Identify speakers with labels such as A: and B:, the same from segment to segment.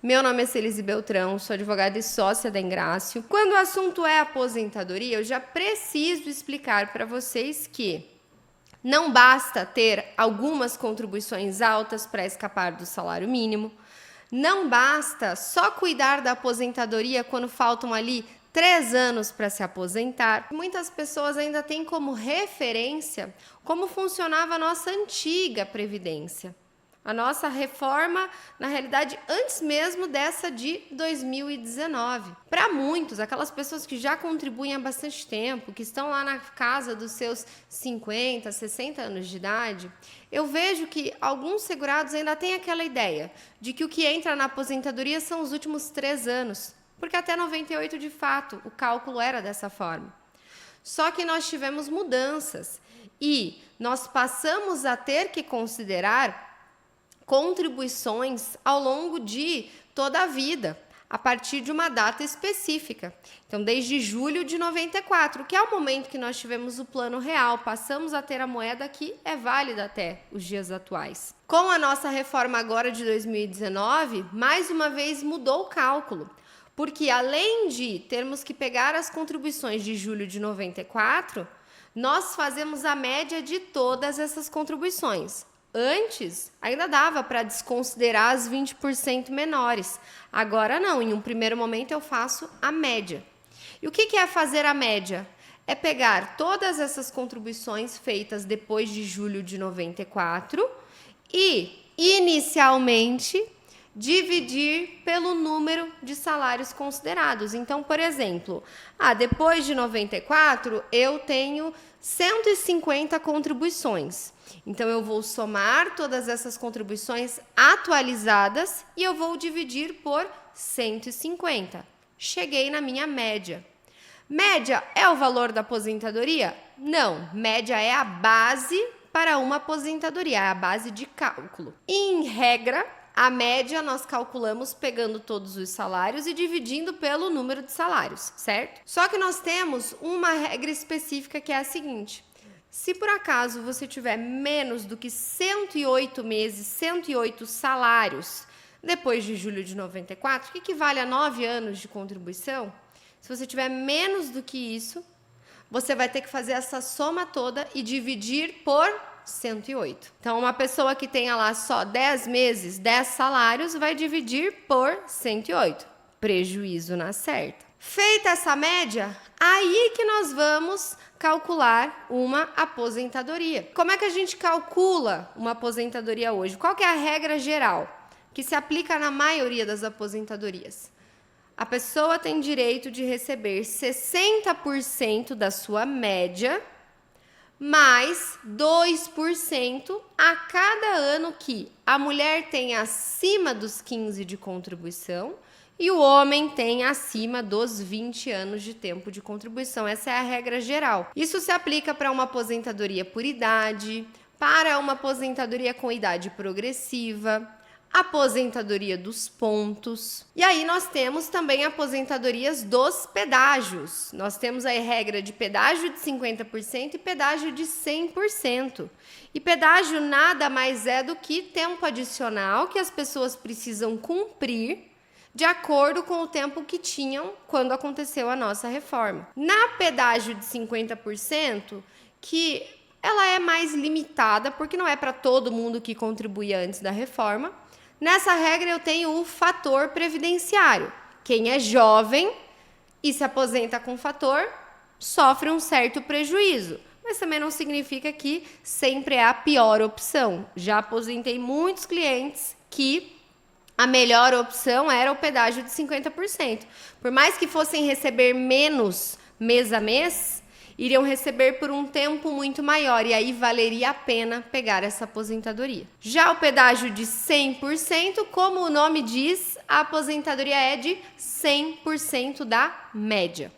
A: Meu nome é Celise Beltrão, sou advogada e sócia da Engrácio. Quando o assunto é aposentadoria, eu já preciso explicar para vocês que não basta ter algumas contribuições altas para escapar do salário mínimo, não basta só cuidar da aposentadoria quando faltam ali 3 anos para se aposentar. Muitas pessoas ainda têm como referência como funcionava a nossa antiga Previdência. A nossa reforma, na realidade, antes mesmo dessa de 2019. Para muitos, aquelas pessoas que já contribuem há bastante tempo, que estão lá na casa dos seus 50, 60 anos de idade, eu vejo que alguns segurados ainda têm aquela ideia de que o que entra na aposentadoria são os últimos 3 anos, porque até 98, de fato, o cálculo era dessa forma. Só que nós tivemos mudanças e nós passamos a ter que considerar contribuições ao longo de toda a vida, a partir de uma data específica. Então, desde julho de 94, que é o momento que nós tivemos o plano real, passamos a ter a moeda que é válida até os dias atuais. Com a nossa reforma agora de 2019, mais uma vez mudou o cálculo, porque além de termos que pegar as contribuições de julho de 94, nós fazemos a média de todas essas contribuições. Antes, ainda dava para desconsiderar as 20% menores. Agora não, em um primeiro momento eu faço a média. E o que é fazer a média? É pegar todas essas contribuições feitas depois de julho de 94 e, inicialmente, dividir pelo número de salários considerados. Então, por exemplo, depois de 94 eu tenho 150 contribuições. Então, eu vou somar todas essas contribuições atualizadas e eu vou dividir por 150. Cheguei na minha média. Média é o valor da aposentadoria? Não, média é a base para uma aposentadoria, é a base de cálculo. Em regra, a média nós calculamos pegando todos os salários e dividindo pelo número de salários, certo? Só que nós temos uma regra específica que é a seguinte: se por acaso você tiver menos do que 108 meses, 108 salários depois de julho de 94, que equivale a 9 anos de contribuição, se você tiver menos do que isso, você vai ter que fazer essa soma toda e dividir por 108. Então, uma pessoa que tenha lá só 10 meses, 10 salários, vai dividir por 108. Prejuízo na certa. Feita essa média, aí que nós vamos calcular uma aposentadoria. Como é que a gente calcula uma aposentadoria hoje? Qual que é a regra geral que se aplica na maioria das aposentadorias? A pessoa tem direito de receber 60% da sua média mais 2% a cada ano que a mulher tem acima dos 15 de contribuição e o homem tem acima dos 20 anos de tempo de contribuição. Essa é a regra geral. Isso se aplica para uma aposentadoria por idade, para uma aposentadoria com idade progressiva, aposentadoria dos pontos. E aí nós temos também aposentadorias dos pedágios. Nós temos aí regra de pedágio de 50% e pedágio de 100%. E pedágio nada mais é do que tempo adicional que as pessoas precisam cumprir de acordo com o tempo que tinham quando aconteceu a nossa reforma. Na pedágio de 50%, que ela é mais limitada, porque não é para todo mundo que contribuía antes da reforma, nessa regra eu tenho o fator previdenciário. Quem é jovem e se aposenta com fator, sofre um certo prejuízo. Mas também não significa que sempre é a pior opção. Já aposentei muitos clientes que a melhor opção era o pedágio de 50%. Por mais que fossem receber menos mês a mês, iriam receber por um tempo muito maior e aí valeria a pena pegar essa aposentadoria. Já o pedágio de 100%, como o nome diz, a aposentadoria é de 100% da média.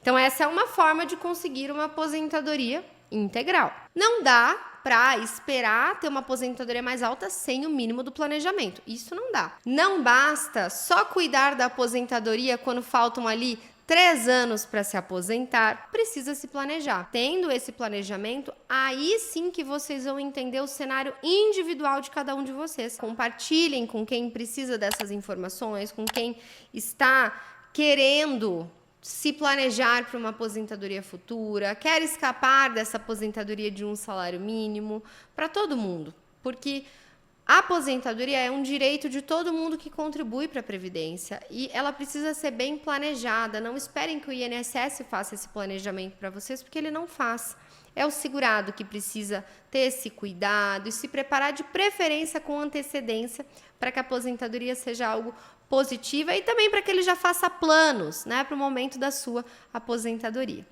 A: Então essa é uma forma de conseguir uma aposentadoria integral. Não dá para esperar ter uma aposentadoria mais alta sem o mínimo do planejamento. Isso não dá. Não basta só cuidar da aposentadoria quando faltam ali 3 anos para se aposentar, precisa se planejar. Tendo esse planejamento, aí sim que vocês vão entender o cenário individual de cada um de vocês. Compartilhem com quem precisa dessas informações, com quem está querendo se planejar para uma aposentadoria futura, quer escapar dessa aposentadoria de um salário mínimo, para todo mundo. Porque a aposentadoria é um direito de todo mundo que contribui para a Previdência e ela precisa ser bem planejada. Não esperem que o INSS faça esse planejamento para vocês, porque ele não faz. É o segurado que precisa ter esse cuidado e se preparar de preferência com antecedência para que a aposentadoria seja algo positiva e também para que ele já faça planos, né, para o momento da sua aposentadoria.